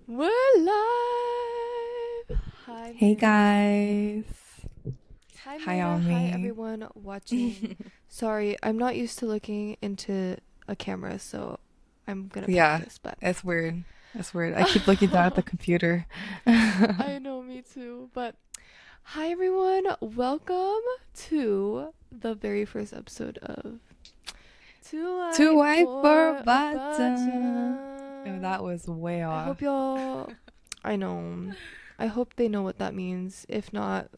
We're live. Hi, Hey Marina. guys. Hi, Hi, Marina. Hi, Ami. everyone watching. Sorry, I'm not used to looking into a camera, so I'm gonna Yeah, practice, but it's weird. It's weird. I keep looking down at the computer. I know, me too. But hi, everyone. Welcome to the very first episode of Too To White wipe for for a button. Oh, Button. that was way I off. hope y'all. I know. I hope they know what that means. If not,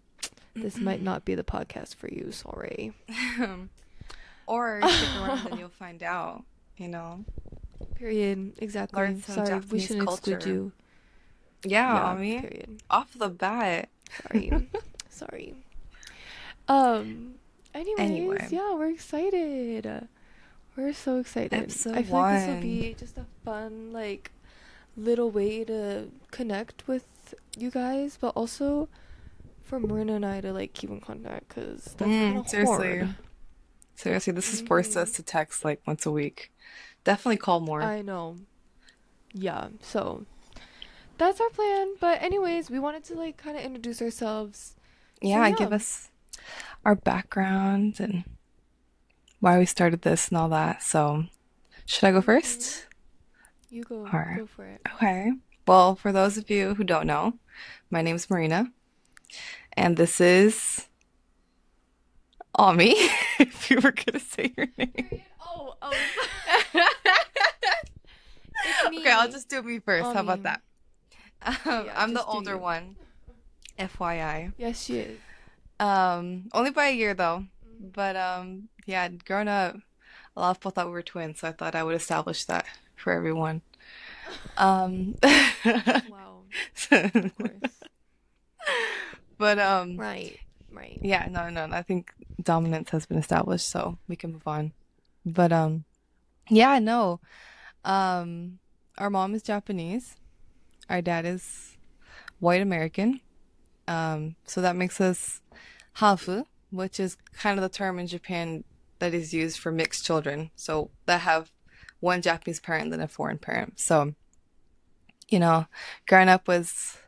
this might not be the podcast for you. Sorry. Or stick around and you'll find out, you know. Period. Learn Exactly. some Sorry, we Japanese shouldn't exclude culture. you. Yeah, Yeah, Ami. period. Off the bat. Sorry. Sorry. Um, anyways, Anyway, yeah, we're excited. We're so excited. I episode feel like this will one. be just a fun, like, little way to connect with you guys, but also for Marina and I to, like, keep in contact, because that's kind of hard. Seriously. Seriously, this has forced Mm-hmm. us to text like once a week. Definitely call more. I know. Yeah, so that's our plan. But anyways, we wanted to like kind of introduce ourselves. So Yeah, yeah, give us our background and why we started this and all that. So, should I go mhm. first? You Or, go for it. okay. Well, for those of you who don't know, my name's Marina, and this is Ami, if you were gonna say your name. Period. It's Okay, I'll me, just do me first. How about Ami. that? Yeah, I'm the just do older you. one, FYI. Yes, she is. Only by a year though. Mhm. But yeah, growing up, a lot of people thought we were twins, so I thought I would establish that for everyone. Um, Wow, of course. but Right, right. yeah, no, I think dominance has been established, so we can move on. But yeah, no. Um, our mom is Japanese. Our dad is white American. So that makes us hafu, which is kind of the term in Japan that is used for mixed children. So that have one Japanese parent and then a foreign parent. So, you know, growing up was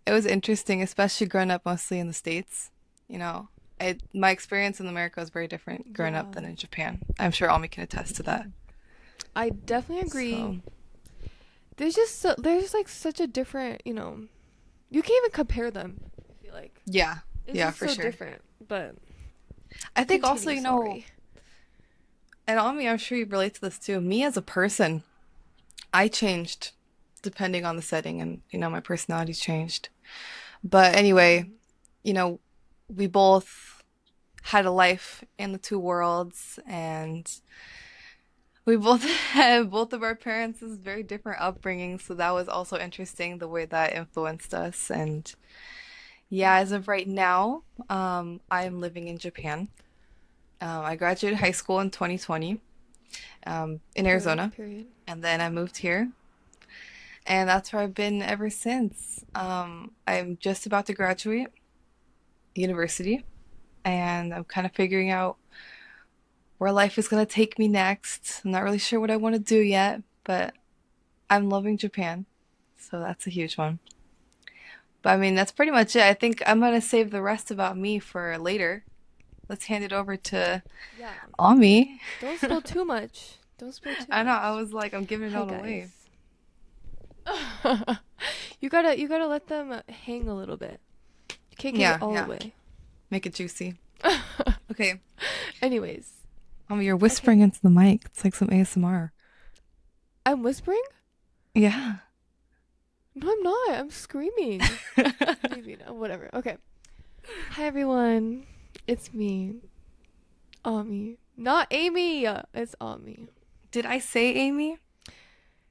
it was interesting, especially growing up mostly in the States. You know, my experience in America was very different growing up Yeah, than in Japan. I'm sure Ami can attest to that. I definitely agree. So, There's just like such a different, you can't even compare them. I feel like yeah, it's yeah, just for so sure. different. But I think also, continue. Sorry. and Ami, I'm sure you relate to this too. Me as a person, I changed depending on the setting and, my personality's changed. But anyway, Mhm. you know, we both had a life in the two worlds and we both had both of our parents' very different upbringing, so that was also interesting the way that influenced us. And yeah, as of right now, I'm living in Japan. I graduated high school in 2020, in Period. Arizona, Period. and then I moved here, and that's where I've been ever since. I'm just about to graduate university, and I'm kind of figuring out where life is going to take me next. I'm not really sure what I want to do yet, but I'm loving Japan, so that's a huge one. But I mean, that's pretty much it. I think I'm going to save the rest about me for later. Let's hand it over to Yeah. Ami. Don't spill too much. Don't spill too I know, I much. was like, I'm giving it Hi all away. guys. You gotta let them hang a little bit. You can't give it Yeah, all yeah. away. Make it juicy. Okay. Anyways, Ami, you're whispering okay. into the mic. It's like some ASMR. I'm whispering? Yeah. No, I'm not. I'm screaming. Maybe no. Whatever. Okay. Hi everyone. It's me, Ami. Not Amy. It's Ami. Did I say Amy?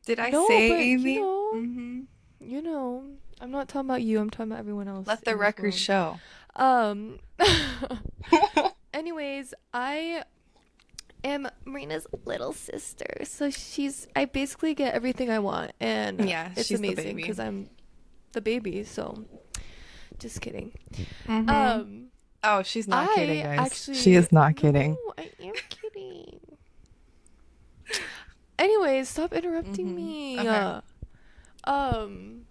Did I No, say but Amy? Mm-hmm. you know, I'm not talking about you. I'm talking about everyone else Let the in this record world. show. Um. Anyways, I am Marina's little sister, so I basically get everything I want, and Yeah, it's she's the amazing baby. because I'm the baby. So, just kidding. Mm-hmm. Um, Oh, she's not kidding, I guys. She actually is not no, kidding. I am kidding. Anyways, stop interrupting Mm-hmm. me. Okay. um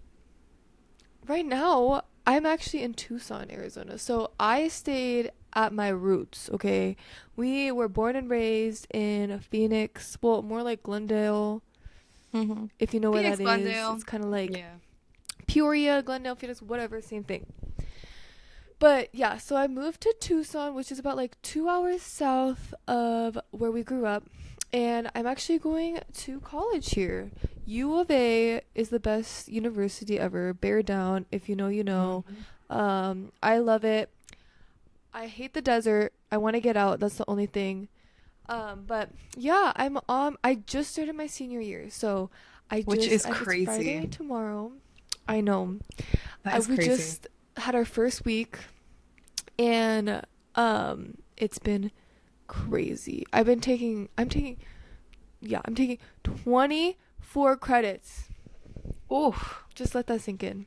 right now I'm actually in Tucson, Arizona. So I stayed at my roots, okay? We were born and raised in Phoenix, well, more like Glendale, Mm-hmm. if you know where Phoenix, that is. Glendale. It's kind of like Yeah. Peoria, Glendale, Phoenix, whatever, same thing. But yeah, so I moved to Tucson, which is about like 2 hours south of where we grew up. And I'm actually going to college here. U of A is the best university ever. Bear down. If you know, you know. Mm-hmm. I love it. I hate the desert. I want to get out. That's the only thing. But yeah, I just started my senior year. So Which is it's Friday crazy. tomorrow. I know. That is We crazy. just had our first week and it's been crazy. I'm taking 24 credits. Oof. Just let that sink in.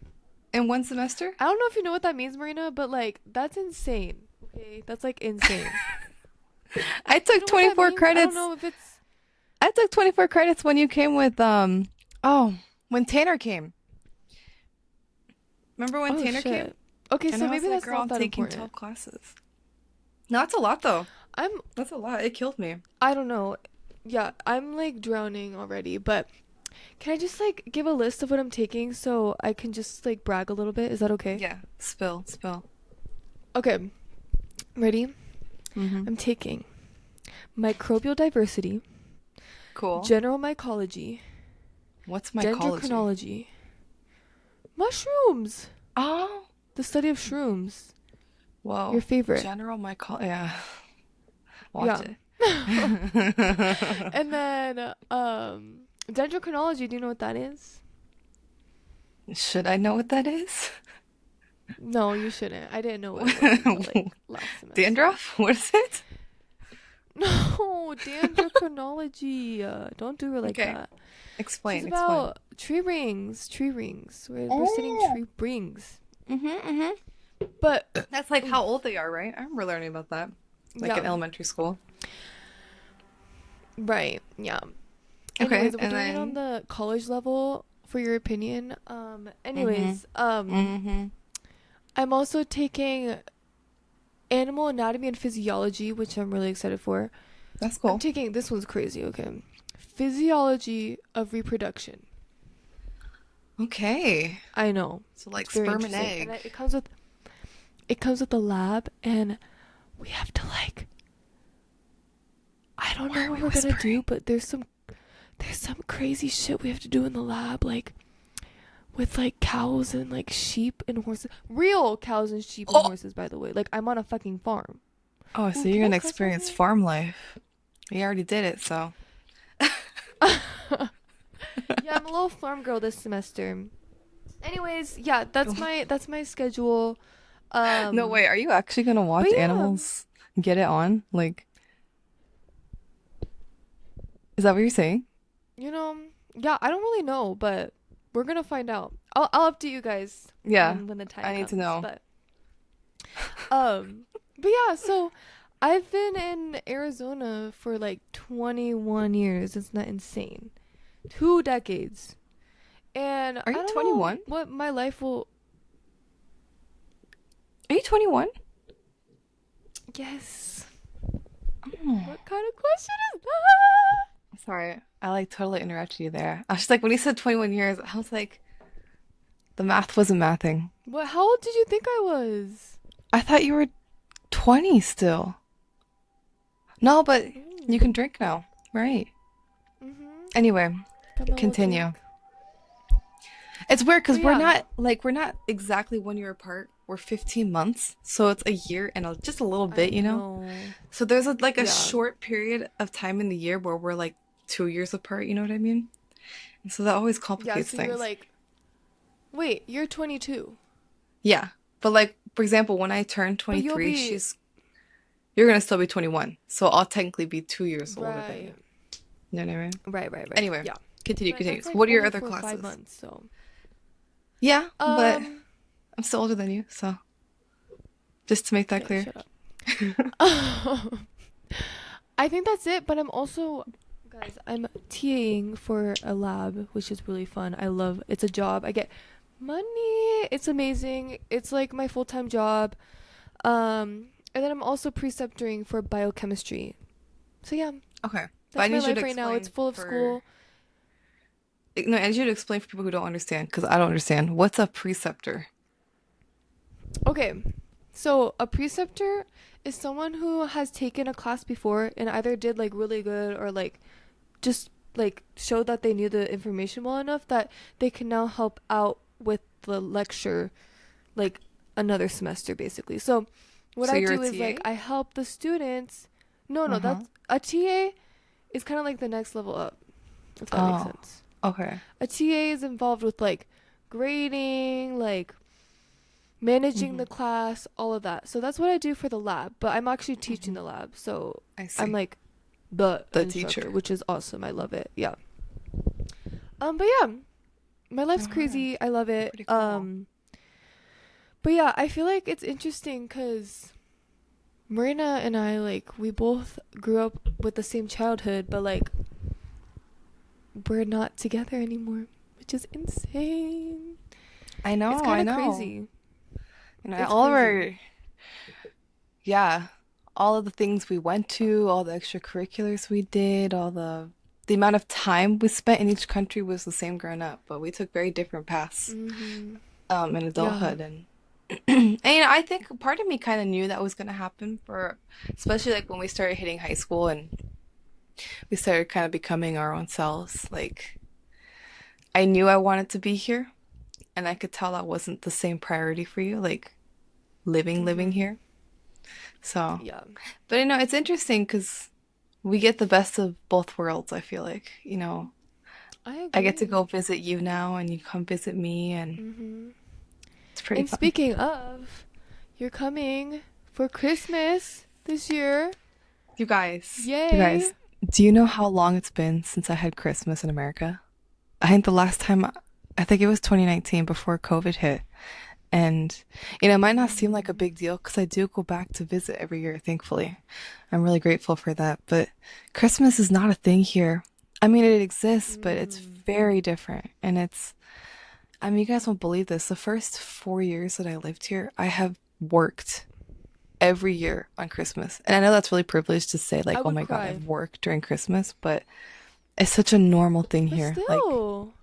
In one semester? I don't know if you know what that means, Marina, but like that's insane. Okay? That's like insane. I You took know what that 24 means? I don't credits. know if it's I took 24 credits when you came with oh, when Tanner came. Remember when oh Tanner came? shit. Okay, And so I was maybe like, that's girl, not I'm that taking important. 12 classes. No, that's a lot though. I'm That's a lot. It killed me. I don't know. Yeah, I'm like drowning already, but can I just like give a list of what I'm taking so I can just like brag a little bit? Is that okay? Yeah. Spill, spill. Okay, ready? Mm-hmm. I'm taking microbial diversity, Cool. general mycology, What's mycology? dendrochronology, mushrooms, Oh, the study of shrooms, your whoa. favorite. General mycology. Yeah. Watch Yeah. it. And then dendrochronology, do you know what that is? Should I know what that is? No, you shouldn't. I didn't know what it was until like last semester. Dandruff? What is it? No, dendrochronology. Don't do her like Okay. that. She's Explain, explain. about tree rings, tree rings. We're studying Oh. tree rings. Mm-hmm. But That's like how old they are, right? I remember learning about that, like yeah, in elementary school. right, yeah. Okay, Anyways, we're and doing it on then. the college level for your opinion. Mm-hmm. Anyways, Mm-hmm. I'm also taking animal anatomy and physiology, which I'm really excited for. That's I'm cool. taking this one's crazy, okay? Physiology of reproduction. Okay. I know. So It's like very sperm and interesting. And egg. it comes with the lab and we have to like I don't Why know are what we we're gonna do, whispering? but there's some crazy shit we have to do in the lab, like with like cows and like sheep and horses. Real cows and sheep and Oh, horses, by the way. Like I'm on a fucking farm. oh, Ooh, so you're can I gonna cuss on experience here? farm life. You already did it, so. Yeah, I'm a little farm girl this semester. Anyways, yeah, that's my schedule. No, Um, wait, are you actually gonna but watch yeah, animals get it on? Like, is that what you're saying? you know, yeah, I don't really know, but we're gonna find out. I'll update you guys Yeah, when the time I need to comes. know. But yeah, so I've been in Arizona for like 21 years. It's not insane. 2 decades. And Are I you don't know 21? what my life will. Are you 21? Yes. Oh, What kind of question is that? sorry, I like totally interrupted you there. I was just like, when he said 21 years, I was like, the math wasn't mathing. What? How old did you think I was? I thought you were 20 still. No, but you Mm. can drink now. Right. Mhm. Anyway, Got my little continue. drink. It's weird But because yeah. we're not exactly 1 year apart. We're 15 months, so it's a year and just a little I bit, you know? know. So there's like a Yeah. short period of time in the year where we're like 2 years apart, you know what I mean? And so that always Yeah. complicates So you're things. like, wait, you're 22, Yeah. But like, for example, when I turn but you'll 23, be you're gonna still be 21. So I'll technically be 2 years older than you. right. You know what I mean? Right. Anyway, Yeah. continue, But continue. that's So like what are your only other for 5 classes? months, so. Yeah, but Um, I'm still older than you, so just to make that okay, clear. shut up. I think that's it, but I'm also Guys, I'm TAing for a lab, which is really fun. I love it's a job. I get money. It's amazing. It's like my full-time job. And then I'm also preceptoring for biochemistry. So yeah, Okay. But I that's my need you to life right now. It's explain full of for school. no, I need you to explain for people who don't understand, because I don't understand. What's a preceptor? Okay, so a preceptor is someone who has taken a class before and either did like really good or like just like showed that they knew the information well enough that they can now help out with the lecture like another semester basically. So what So I you're a do is like TA? I help the students. No, no, Uh-huh. that's a TA is kind of like the next level up, if that makes Oh, sense. okay. A TA is involved with like grading, like managing Hmm. the class, all of that. So that's what I do for the lab, but I'm actually teaching Hmm. the lab. So I I'm see. like the The instructor, teacher. which is awesome. I love it. Yeah. But yeah, my All life's right. crazy. I love it. Pretty cool. But yeah, I feel like it's interesting cuz Marina and I like we both grew up with the same childhood, but like we're not together anymore, which is insane. I It's know, kind I of know. crazy. It's All of crazy. our, yeah, all of the things we went to, all the extracurriculars we did, all the amount of time we spent in each country was the same growing up, but we took very different paths Mhm. in Yeah. adulthood. And and I think part of me kind of knew that was going to happen for, especially like when we started hitting high school and we started kind of becoming our own selves. Like I knew I wanted to be here, and I could tell that wasn't the same priority for you, like living Mhm. here. So, Yeah. but it's interesting because we get the best of both worlds, I feel like. I I get to agree. go visit you now and you come visit me, and Mhm. it's pretty And fun. speaking of, you're coming for Christmas this year. You Yay. guys, do you know how long it's been since I had Christmas in America? I think the last time, I think it was 2019 before COVID hit. And, it might not seem like a Mm. big deal because I do go back to visit every year, thankfully. I'm really grateful for that. But Christmas is not a thing here. I mean, it exists, but it's Mm. very different. And I mean, you guys won't believe this. The first 4 years that I lived here, I have worked every year on Christmas. And I know that's really privileged to say, I like, oh would my God, cry. I've worked during Christmas, but it's such a normal thing But here. Like, still,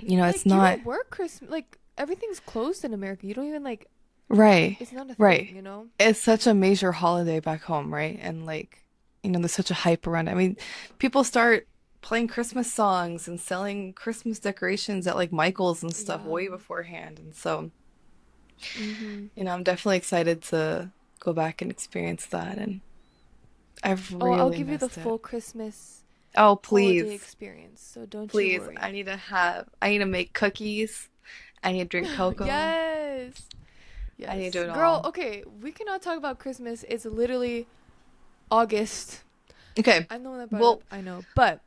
it's like you not don't work Christmas. Like everything's closed in America. You don't even like right, it's not a right. thing, you know? It's such a major holiday back home, right? And like, there's such a hype around it. I mean, people start playing Christmas songs and selling Christmas decorations at like Michael's and stuff Yeah. way beforehand. And so, Mhm. I'm definitely excited to go back and experience that. And I've Oh, I'll really give you the missed it. full Christmas Oh, holiday please, experience. So don't you please. worry. I need to make cookies. I need to drink cocoa. Yes. I need to do Yes. it Girl, all. okay, we cannot talk about Christmas. It's literally August. Okay. I'm the one that brought it Well, up. I know. But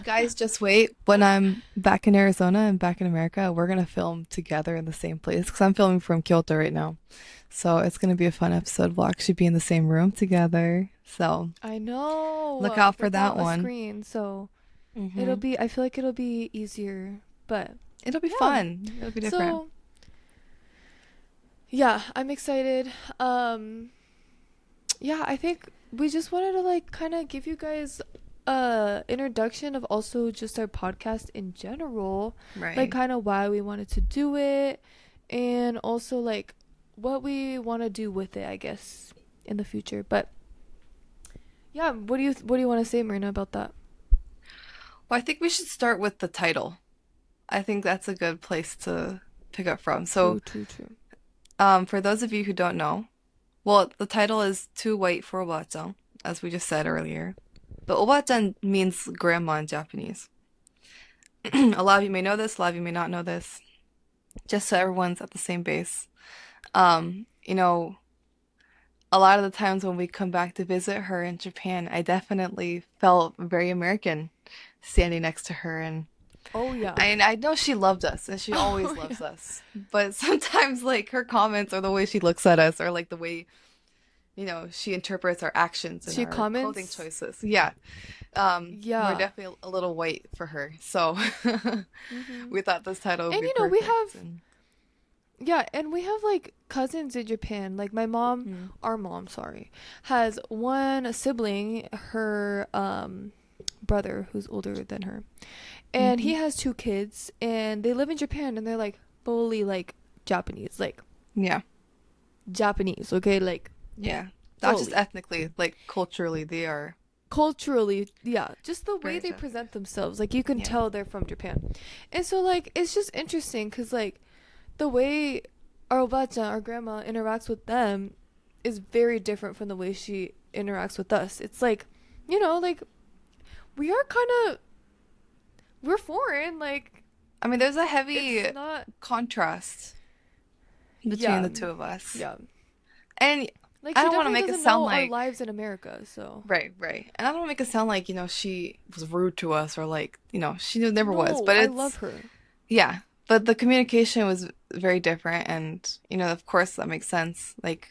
guys, just wait. When I'm back in Arizona and back in America, we're gonna film together in the same place because I'm filming from Kyoto right now. So it's gonna be a fun episode. We'll actually be in the same room together. So I look know out for that without a one. screen, so Hmm. I feel like it'll be easier. But It'll be yeah. fun. It'll be different. So, yeah, I'm excited. Um yeah, I think we just wanted to like kind of give you guys a introduction of also just our podcast in general, like Right. kind of why we wanted to do it and also like what we want to do with it, I guess, in the future. But yeah, what do you want to say, Marina, about that? Well, I think we should start with the title. I think that's a good place to pick up from. So, True, true, true. for those of you who don't know, well, the title is Too White for Obachan, as we just said earlier. But Obachan means grandma in Japanese. A lot of you may know this, a lot of you may not know this, just so everyone's at the same base. Um, you know, a lot of the times when we come back to visit her in Japan, I definitely felt very American standing next to her. And Oh yeah. I know she loved us, and she always Oh loves yeah. us. But sometimes, like, her comments or the way she looks at us, or like the way she interprets our actions and She our clothing comments. choices. Yeah. We're Yeah. definitely a little white for her. So Mhm. we thought this title would And be we perfect. have And yeah, and we have like cousins in Japan. Like my mom, mm, our mom, sorry, has one sibling, her brother who's older than her. And hmm he has two kids and they live in Japan and they're like fully like Japanese, like yeah, Japanese, okay? Like yeah. Not just fully. ethnically, like culturally, they are Culturally, yeah, just the way very they Japanese. present themselves, like you can Yeah. tell they're from Japan. And so like it's just interesting cuz like the way our obacha, our grandma interacts with them is very different from the way she interacts with us. It's like, like we are kind of we're foreign, like I mean, there's a it's heavy not contrast between yeah. the two of us. Yeah. And Like I she don't want to definitely make it doesn't sound know our like, lives in America, so right, right. And I don't want to make it sound like, she was rude to us or like, she never was. no, But I love it's, her. yeah. But the communication was very different. And, of course, that makes sense. Like,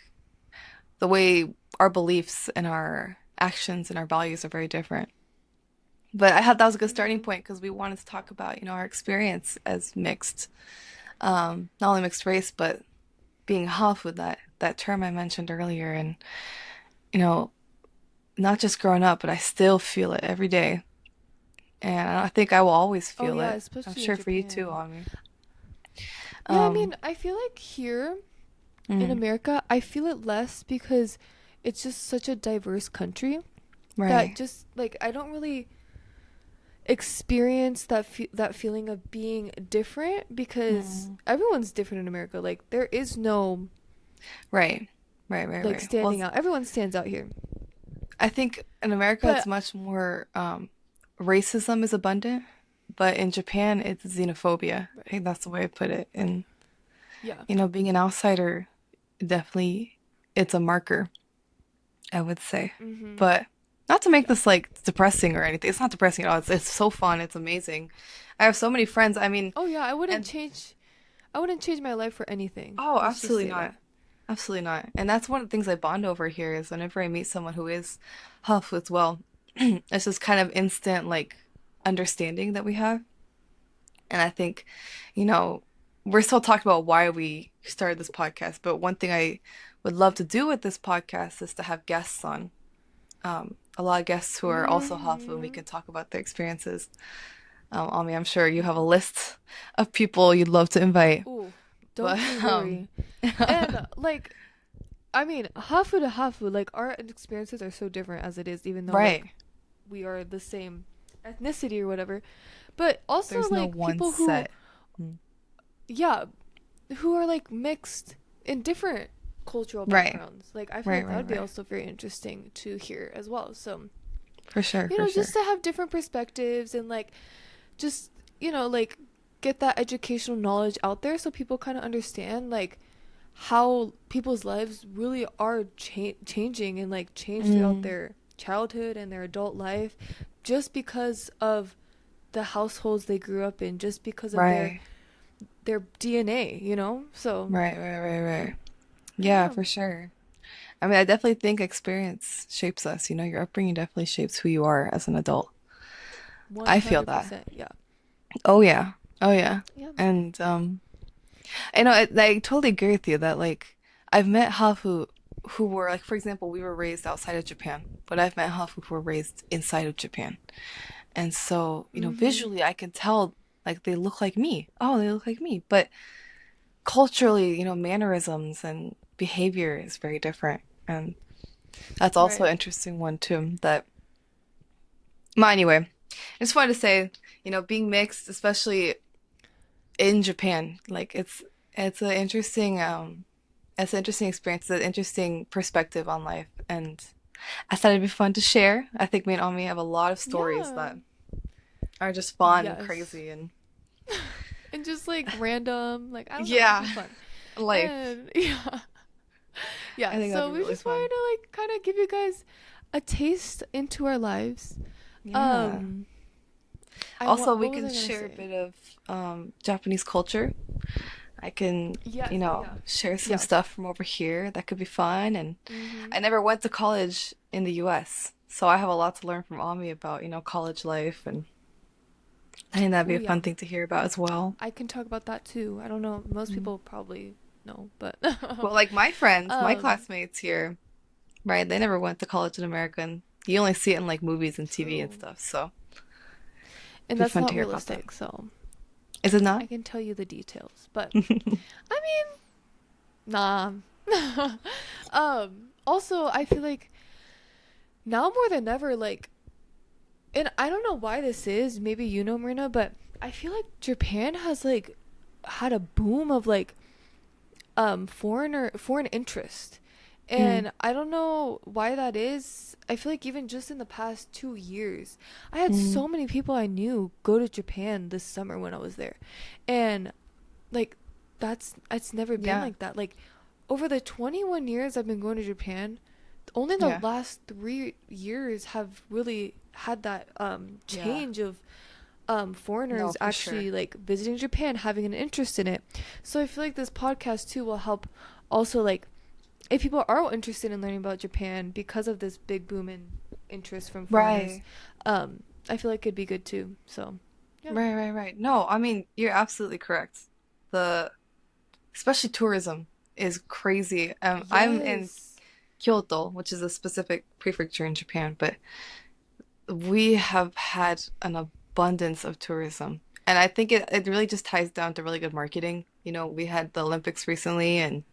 the way our beliefs and our actions and our values are very different. But I thought that was a good starting Mhm. point because we wanted to talk about, our experience as mixed, not only mixed race, but being half with that term I mentioned earlier, and you know, not just growing up, but I still feel it every day, and I think I will always Oh feel yeah, it. I'm especially in sure for you too, Japan. Ami. Yeah, I Um, mean, I feel like here in mm, America, I feel it less because it's just such a diverse country that right. just like I don't really experience that feeling of being different because Mm, everyone's different in America. Like there is no right. Right, right, like right. Well, standing out. Everyone stands out here. I think in America it's But much more racism is abundant, but in Japan it's xenophobia. I right. think that's the way I put it. And Yeah. being an outsider, definitely it's a marker, I would say. Mhm. But not to make Yeah. this like depressing or anything. It's not depressing at all. It's so fun. It's amazing. I have so many friends. I mean, Oh yeah, and I wouldn't change my life for anything. oh, Let's just absolutely say not. that. Absolutely not. And that's one of the things I bond over here is whenever I meet someone who is Huff as well, it's just kind of instant like understanding that we have. And I think, you know, we're still talking about why we started this podcast, but one thing I would love to do with this podcast is to have guests on. A lot of guests who are also Huff and we Mhm. can talk about their experiences. Ami, I'm sure you have a list of people you'd love to invite. Ooh, But don't you worry. And like I mean, hafu to hafu, like our experiences are so different as it is, even though like right. we are the same ethnicity or whatever. But also There's no like one people who, set. Mm. yeah, who are like mixed in different cultural Right. backgrounds. Like I feel Right, like that right, would be right. also very interesting to hear as well. So, For sure, for just sure. to have different perspectives and like just, like get that educational knowledge out there so people kind of understand like how people's lives really are changing and like change throughout Mm, their childhood and their adult life just because of the households they grew up in, just because of their right. DNA, So, Right, right, right, right. Yeah, yeah, for sure. I mean, I definitely think experience shapes us. Your upbringing definitely shapes who you are as an adult. I feel that. 100%. Yeah. Oh yeah. Oh yeah. Yeah. And I know I totally agree with you that like I've met Hafu who were like for example, we were raised outside of Japan, but I've met Hafu who were raised inside of Japan. And so, Mhm. visually I can tell like they look like me. Oh, they look like me. But culturally, mannerisms and behavior is very different. And that's also Right. an interesting one too. Well, anyway, I just wanted to say, being mixed, especially in Japan, like it's an interesting experience, it's an interesting perspective on life, and I thought it'd be fun to share. I think me and Ami have a lot of stories Yeah. that are just fun and Yes. crazy and And just like random, like I don't know, it'll yeah, be fun. life. And yeah. I Yeah, think that'd so be we really just fun. wanted to like kind of give you guys a taste into our lives. Yeah. Um, Also, we what was can I gonna share a say? bit of Japanese culture. I can, Yes, yeah. share some Yeah. stuff from over here that could be fun. And Mm-hmm. I never went to college in the US, so I have a lot to learn from Ami about, college life, and I think that'd be Oh a yeah. fun thing to hear about as well. I can talk about that too. I don't know. Most Mm. people probably know, but Well, like my friends, my um, classmates here, right? They never went to college in America, and you only see it in like movies and TV and true. stuff. So And it'd be that's fun to not hear about that. realistic, so Is it not? I can tell you the details. But I mean, nah. Also, I feel like now more than ever, like, and I don't know why this is. Maybe you know, Marina, but I feel like Japan has like had a boom of like foreign interest, Mm, and I don't know why that is. I feel like even just in the past 2 years, I had mm, so many people I knew go to Japan this summer when I was there, and like that's it's never been yeah, like that. Like over the 21 years I've been going to Japan, only the yeah, last 3 years have really had that yeah. change of No, foreigners for sure. actually like visiting Japan, having an interest in it. So I feel like this podcast too will help also like if people are interested in learning about Japan because of this big boom in interest from foreigners, Right. I feel like it'd be good too. So yeah. Right, right, right. No, I mean, you're absolutely correct. The especially tourism is crazy. I'm in Yes. Kyoto, which is a specific prefecture in Japan, but we have had an abundance of tourism. And I think it really just ties down to really good marketing. We had the Olympics recently and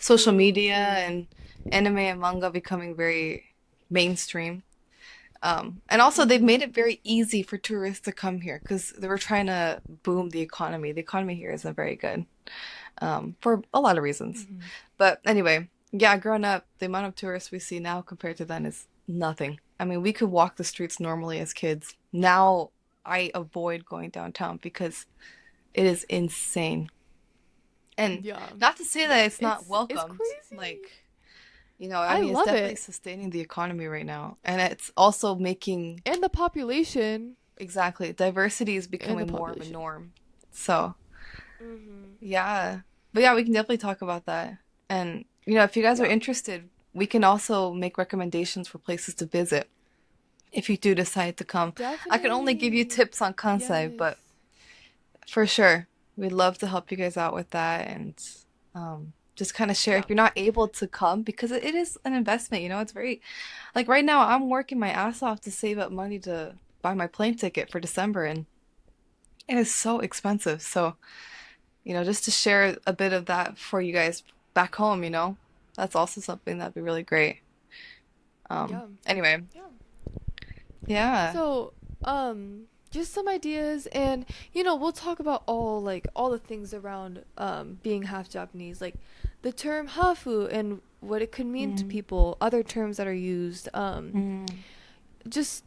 social True, media true. and anime and manga becoming very mainstream. And also they've Mhm. made it very easy for tourists to come here because they were trying to boom the economy. The economy here isn't very good, for a lot of reasons. Mhm. But anyway, yeah, growing up, the amount of tourists we see now compared to then is nothing. I mean, we could walk the streets normally as kids. Now I avoid going downtown because it is insane. And Yeah. not to say Yeah. that it's not It's welcomed, crazy. like, I I mean, it's love definitely it. sustaining the economy right now. And it's also making, And the population. exactly, diversity is And the becoming more of a population. norm. So, Mhm. yeah. But yeah, we can definitely talk about that. And, if you guys are Yeah. interested, we can also make recommendations for places to visit if you do decide to come. I can only give you Definitely. tips on Kansai, Yes. but for sure, we'd love to help you guys out with that and just kind of share Yeah. if you're not able to come because it is an investment, it's very like right now I'm working my ass off to save up money to buy my plane ticket for December and it is so expensive. So, just to share a bit of that for you guys back home, that's also something that'd be really great. Yeah. Anyway, Yeah. yeah. So, just some ideas, and we'll talk about all the things around being half Japanese, like the term hafu and what it could mean to Mm, people, other terms that are used, mm, just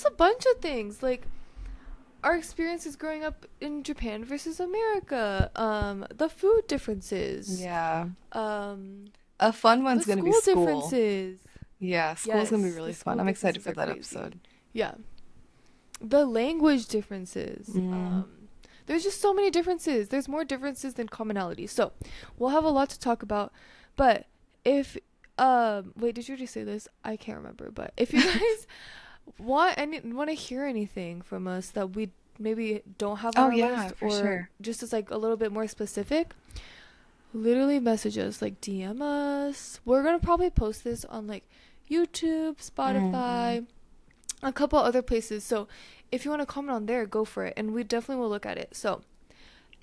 a bunch of things, like our experiences growing up in Japan versus America, the food differences, yeah. um, A fun the one's gonna be school school. differences. Yeah, school's gonna be Yes, the really fun. school I'm excited differences for are that crazy. episode. Yeah, the language differences. Mm. There's just so many differences. There's more differences than commonalities. So we'll have a lot to talk about. But if wait, did you already say this? I can't remember. But if you guys want to hear anything from us that we maybe don't have on Oh our yeah, list, for or sure. just as like a little bit more specific, literally message us, like DM us. We're gonna probably post this on like YouTube, Mm-mm. Spotify, a couple other places. So if you want to comment on there, go for it, and we definitely will look at it. So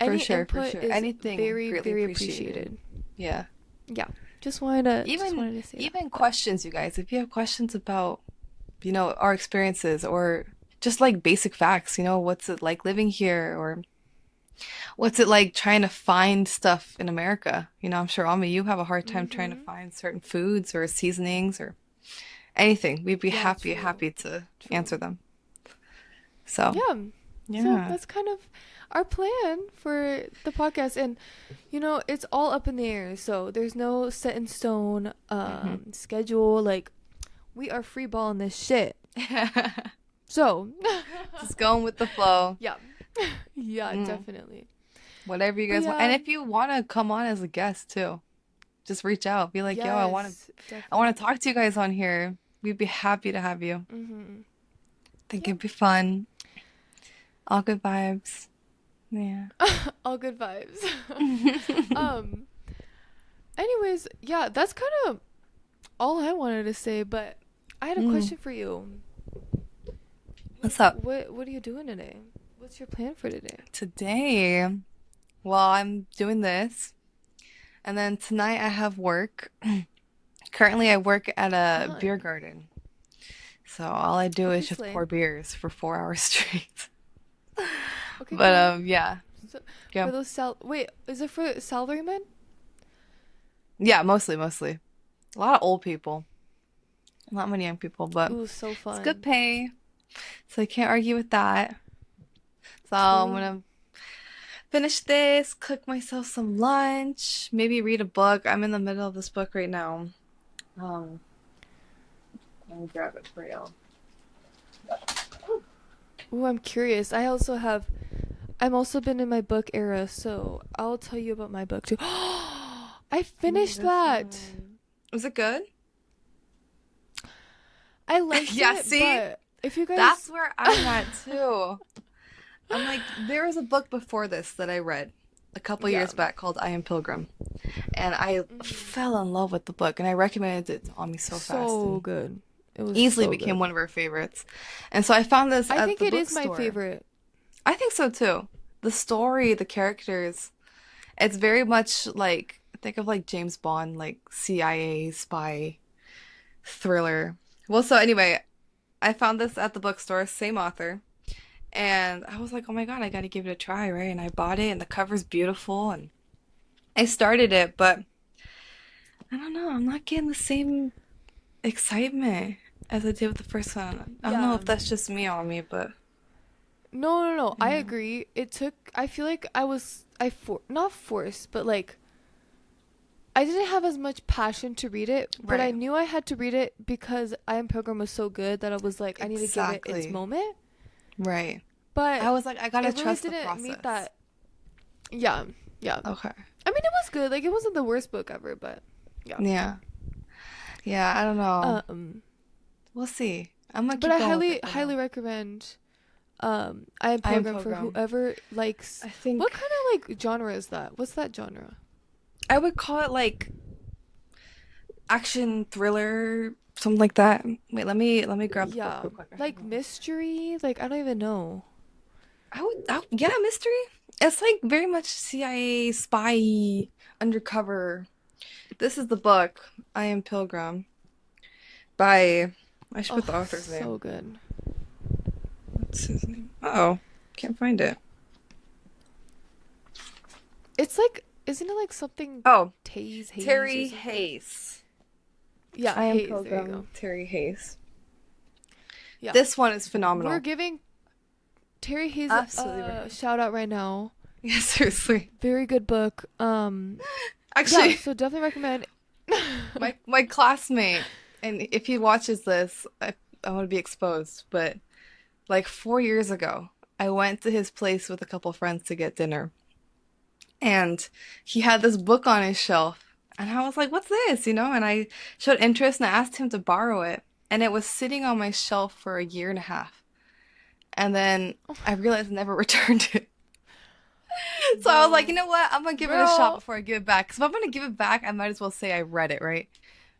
For any sure, for input sure. is Anything very, greatly very appreciated. appreciated. Yeah. Yeah, just wanted Even to say that. even But questions, you guys. If you have questions about, our experiences or just like basic facts, what's it like living here or what's it like trying to find stuff in America? I'm sure Ami, you have a hard time trying to mhm. find certain foods or seasonings or anything. We'd be Yeah, happy, true, happy to true. answer them. So, Yeah. So yeah. that's kind of our plan for the podcast, and it's all up in the air. So there's no set in stone Hmm. schedule. Like we are free balling this shit. So Just going with the flow. yeah, yeah, Mm. definitely. Whatever you But guys want. And yeah, if you want to come on as a guest too, just reach out. Be like, yo, yes, I want to definitely. talk to you guys on here. We'd be happy to have you. Mm-hmm. Think Yeah. it'd be fun. All good vibes. Yeah. All good vibes. um. Anyways, yeah, that's kind of all I wanted to say. But I had a Mm. question for you. What's up? What are you doing today? What's your plan for today? Today, well, I'm doing this, and then tonight I have work. Currently, I work at a beer Fun. garden. So all I do Okay, is just Slay. pour beers for 4 hours straight. Okay, But cool. yeah. So, Yeah. for those wait, is it for salarymen? Yeah, mostly. A lot of old people. Not many young people, but Ooh, so it's good fun. pay. So I can't argue with that. So I'm True. gonna finish this, cook myself some lunch, maybe read a book. I'm in the middle of this book right now. Um, Let me grab it for you. Ooh, I'm curious. I'm also been in my book era, so I'll tell you about my book too. I Ooh, finished this that. one. Was it good? I liked Yeah, it, see? but if you That's guys, where I'm at too. I'm like, there was a book before this that I read a couple yeah, years back called I Am Pilgrim, and I hmm fell in love with the book, and I recommended it to Ami so fast, so and good. It was easily so became good. one of her favorites. And so I found this I at think the it is my bookstore. favorite. I think so too. The story, the characters, it's very much like think of like James Bond, like CIA spy thriller. Well, so anyway, I found this at the bookstore, same author, and I was like, "Oh my God, I got to give it a try," right? And I bought it, and the cover's beautiful, and I started it, but I don't know, I'm not getting the same excitement as I did with the first one. I don't know Yeah. if that's just me on me, but No, no, no. I yeah. agree. I feel like not forced, but like, I didn't have as much passion to read it, but I Right. knew I had to read it because I Am Pilgrim was so good that I was like, I need to give it its Exactly. moment. Right. I But was like, I gotta it really trust the didn't meet process. that. Yeah, yeah. Okay. I mean, it was good. Like, it wasn't the worst book ever, but yeah. Yeah. Yeah, I don't know. Um, We'll see. I'm gonna but keep I going with highly, it for highly now. recommend I Am I am Pilgrim for Pilgrim. whoever likes. I What think kind of like genre is that? What's that genre? I would call it like action thriller, something like that. Wait, let me grab the book Yeah, real quick. I have like it. mystery. Like I don't even know. Yeah, mystery. It's like very much CIA spy undercover. This is the book, I Am Pilgrim, by I should put Oh, the author's name. so good. What's his name? Uh-oh, can't find it. It's like, isn't it like something Oh, Hayes or Terry something? Hayes. Yeah, I Am Hayes. There you Pilgrim, go. Terry Hayes. Yeah, This one is we're phenomenal. giving Terry Hayes Absolutely a recommend. shout out right now. Yeah, seriously. Very good book. Yeah, Actually, so definitely recommend. my classmate, and if he watches this, I want to be exposed, but like 4 years ago, I went to his place with a couple friends to get dinner, and he had this book on his shelf, and I was like, "What's this?" And I showed interest and I asked him to borrow it, and it was sitting on my shelf for a year and a half, and then I realized I never returned it. So I was like, you Bro, know what? I'm gonna give it a shot bro. before I give it back. Because if I'm gonna give it back, I might as well say I read it, right?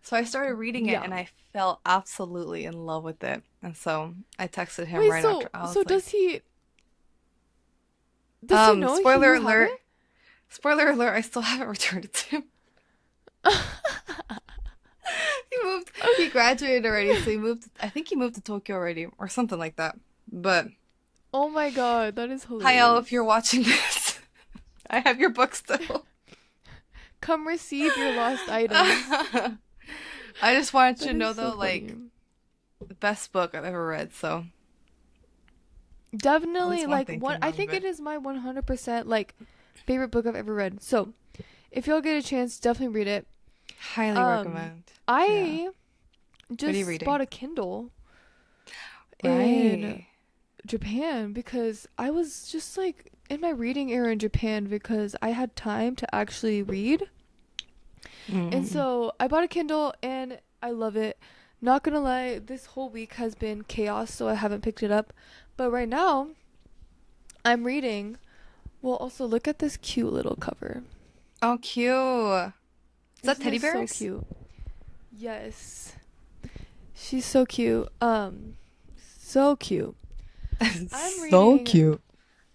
So I started reading it Yeah. and I fell absolutely in love with it. And so I texted him Wait, right after. I so was like, does he know you spoiler have alert, it? spoiler alert, I still haven't returned it to him. He graduated already, so I think he moved to Tokyo already or something like that. But Oh my god, that is hi, El, if you're hilarious. watching this, I have your book still. Come receive your lost items. I just wanted you That to is know so though, funny. like, the best book I've ever read, so at Definitely least one like thing one came I out of think it. it is my 100% like favorite book I've ever read. So, if y'all get a chance, definitely read it. Highly Um recommend. Yeah. I What are you just reading? bought a Kindle in Right. Japan because I was just like in my reading era in Japan because I had time to actually read. And Mm. so I bought a Kindle and I love it. Not gonna lie, this whole week has been chaos, so I haven't picked it up. But right now, I'm reading. Well, also look at this cute little cover. Oh, cute. Is that Isn't teddy it so bears? cute? Yes. She's so cute. So cute. I'm So reading cute.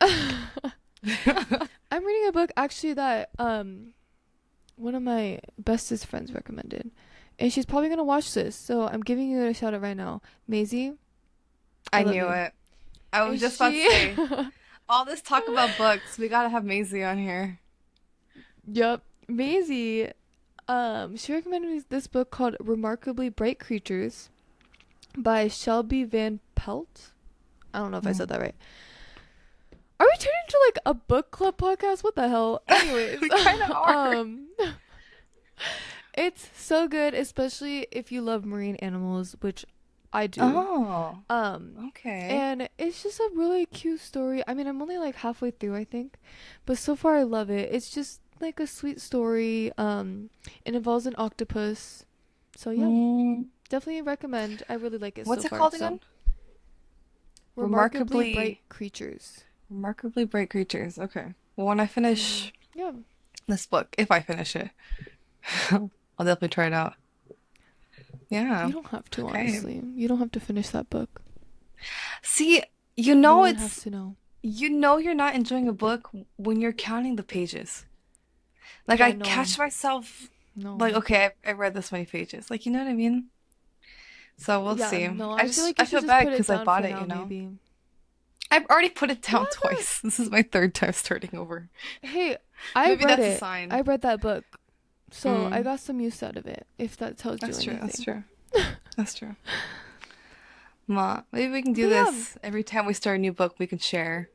I'm reading a book actually that one of my bestest friends recommended. And she's probably gonna watch this, so I'm giving you a shout out right now. Maisie, I I love knew you. it. I was And just about to she say, all this talk about books, we gotta have Maisie on here. Yep. Maisie, she recommended me this book called Remarkably Bright Creatures by Shelby Van Pelt. I don't know if I said Mm. that right. Are we turning into like a book club podcast? What the hell? Anyways, We kind of are. um, it's so good, especially if you love marine animals, which I do. Oh, Um, okay. and it's just a really cute story. I mean, I'm only like halfway through, I think, but so far I love it. It's just like a sweet story. It involves an octopus. So yeah, Mm. definitely recommend. I really like it so What's it far. called So, again? Remarkably Bright Remarkably, Creatures. remarkably bright creatures. Okay. Well, when I Mm-hmm. finish Yeah. this book, if I finish it, I'll definitely try it out. Yeah. You don't have to, Okay. honestly. You don't have to finish that book. See, No one has to know. you're not enjoying a book when you're counting the pages. Like Yeah, I no. catch myself like, No. okay, I read this many pages. Like, you know what I mean? So we'll Yeah, see. no. I feel like I you should feel just bad put it because I down bought for it, now, you know. maybe. I've already put it Yeah, down but twice. This is my third time starting over. hey, I Maybe read that's a it. I sign. read that book. So I Mm, got some use out of it, if that tells you that's true. That's anything. true. That's true. Ma, maybe we can do But yeah, this every time we start a new book. We can share.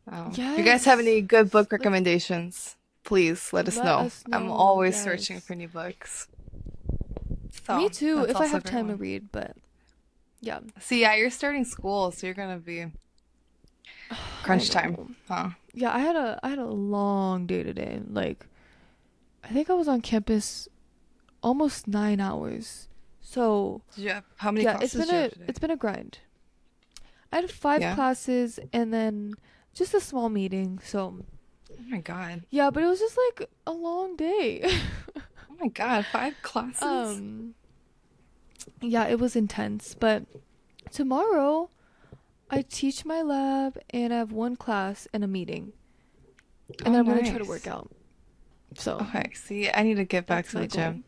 If you guys have yes. any good book Like, recommendations, please let us let know. us I'm know. always searching Yes. for new books. Me So too, that's if I also a have great time to one. read, but yeah. See, yeah, you're starting school, so you're gonna be I crunch time, know. huh? Yeah, I had a long day today. Like, I think I was on campus almost 9 hours. So How many yeah, classes do you have today? it's been a grind. I had 5 classes and then just a small meeting. So Oh my God. yeah, but it was just like a long day. Oh my God, 5 classes? um, yeah, it was intense. But tomorrow I teach my lab and I have one class and a meeting, and Oh, then I'm gonna try to work nice. out. So Okay, see, I need to get back that's to the my goal. gym.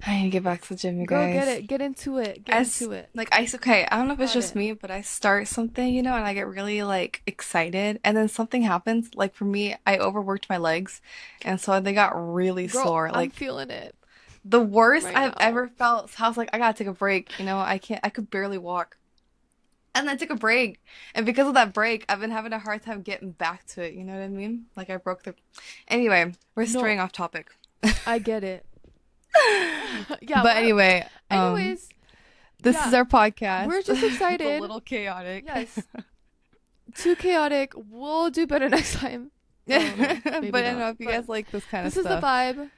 I need to get back to the gym, you Girl, get guys. it. Get into it. Get As into it. okay, I don't know if it's Got just it. me, but I start something, and I get really like excited, and then something happens. Like for me, I overworked my legs, and so they got really Girl, sore. I'm Like feeling it the worst right I've now. ever felt. So I was like, I gotta take a break. I can't. I could barely walk. And then I took a break. And because of that break, I've been having a hard time getting back to it. You know what I mean? Like I broke the. Anyway, we're No, straying off topic. I get it. Yeah, But what? anyway, Anyways, this is yeah, our podcast. we're just It's a excited. little chaotic. Yes, too chaotic. We'll do better next time. No, no, But maybe I don't not. know if you But guys like this kind of this is the stuff. vibe.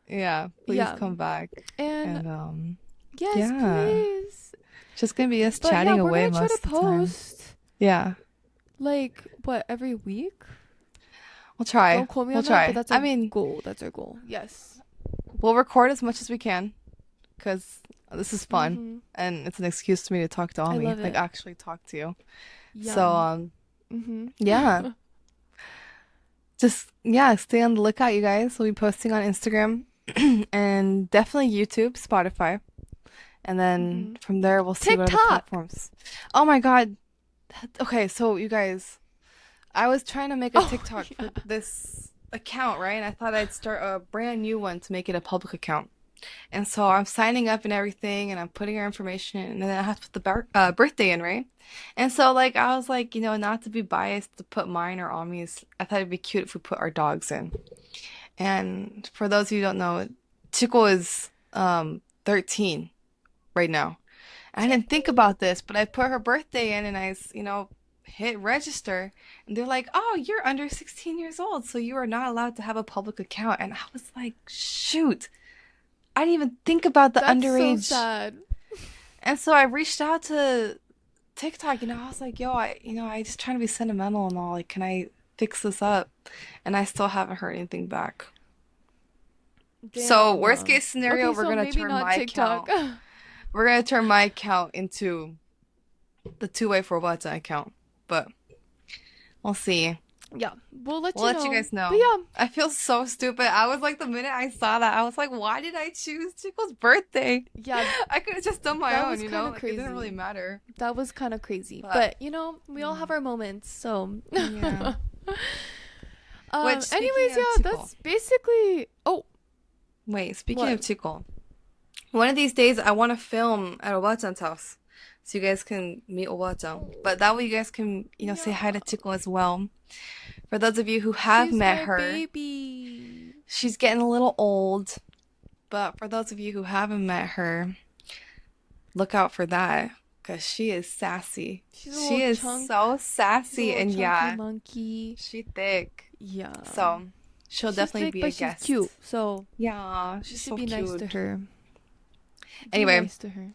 Yeah, please Yeah. come back. And And yes, yeah. please. Just gonna be us But yeah, chatting we're away gonna try to most of the time. post Yeah. like what every week? We'll try. Don't quote me We'll on that, but try. that's I our mean, goal. That's our goal. Yes. we'll record as much as we can because this is fun Mhm. and it's an excuse to me to talk to I Ami, love like it. actually talk to you. So, Yum. Mhm. yeah. Just yeah, stay on the lookout, you guys. We'll be posting on Instagram and definitely YouTube, Spotify. And then Mhm. from there we'll see what other TikTok. platforms. Oh my God. Okay, so you guys, I was trying to make a Oh TikTok yeah. for this account, right? And I thought I'd start a brand new one to make it a public account. And so I'm signing up and everything, and I'm putting her information in, and then I have to put the birthday in, right? And so, like, I was like, not to be biased to put mine or Ami's, I thought it'd be cute if we put our dogs in. And for those of you who don't know, Chico is 13 right now. I didn't think about this, but I put her birthday in, and I, hit register, and they're like, "Oh, you're under 16 years old, so you are not allowed to have a public account." And I was like, "Shoot, I didn't even think about the That's so underage." sad. And so I reached out to TikTok, I was like, "Yo, I just trying to be sentimental and all. Like, can I fix this up?" And I still haven't heard anything back. So, worst Damn. case scenario, Okay, we're so gonna maybe turn not my TikTok. account. We're gonna turn my account into the two-way for WhatsApp account. But we'll see. Yeah, we'll let We'll you let you know. guys But know. yeah, I feel so stupid. I was like, the minute I saw that, I was like, why did I choose Chico's birthday? yeah, I could have just done my that own, was kind of Like, it didn't really crazy. matter. That was kind of crazy. But, But we all have mm, our moments. So, yeah. Which, speaking anyways, of yeah, Chico, that's basically. Oh, wait, speaking what? of Chico, one of these days I want to film at Obachan's house so you guys can meet Obachan. But that way you guys can, say hi Yeah, to Chico as well. For those of you who have she's met my her, baby. she's getting a little old. But for those of you who haven't met her, look out for that because she is sassy. She's a She little is chunk. so She's a sassy, little and chunky yeah, monkey. she thick. Yeah. So she'll She's definitely thick, be a but she's cute. guest. So Yeah, you she's should so be nice to cute. her. Be Anyway, nice to her.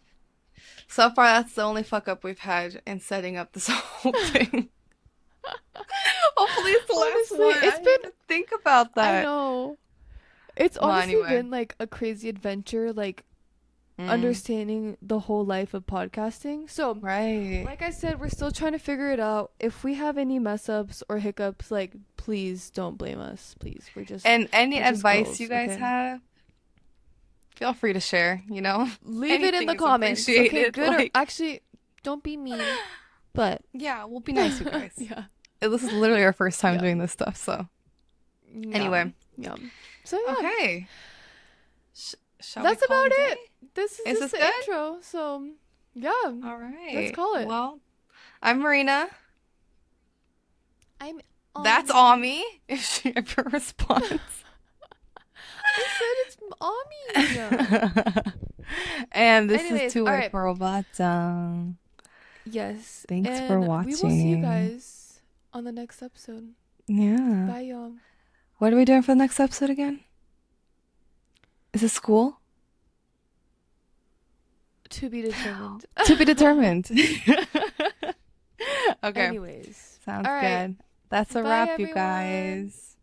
so far that's the only fuck up we've had in setting up this whole thing. Hopefully it's the last Honestly, one. I it's didn't been. even think about I that. know. It's Well, honestly anyway. been like a crazy adventure, like Mm, understanding the whole life of podcasting. So, right. like I said, we're still trying to figure it out. If we have any mess ups or hiccups, like please don't blame us. Please, And any we're just advice you girls, guys okay? have, feel free to share. Leave it in Anything the is comments, okay? appreciated. Good or Like, actually, don't be mean, but yeah, we'll be nice, you guys. yeah, This is literally our first time yeah, doing this stuff, so. yeah, Anyway, yeah. So yeah, okay. Shall we that's call it about a day? it. This is Is just this the good? intro. So yeah, All let's right. call it. Well, I'm Marina. I'm That's Ami. Ami, if she ever responds. I said it's Ami. And this is Anyways, Two all Way right. for Obata. Yes, Thanks for and we will see you watching. guys on the next episode. Yeah. Bye, y'all. What are we doing for the next episode again? Is it school? To be determined. To be determined. Okay. Anyways, Sounds all right. good. That's a Bye, wrap, you everyone. guys.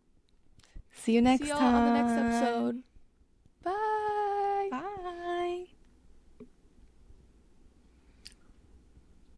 See you See next y'all on the next time. episode. Bye.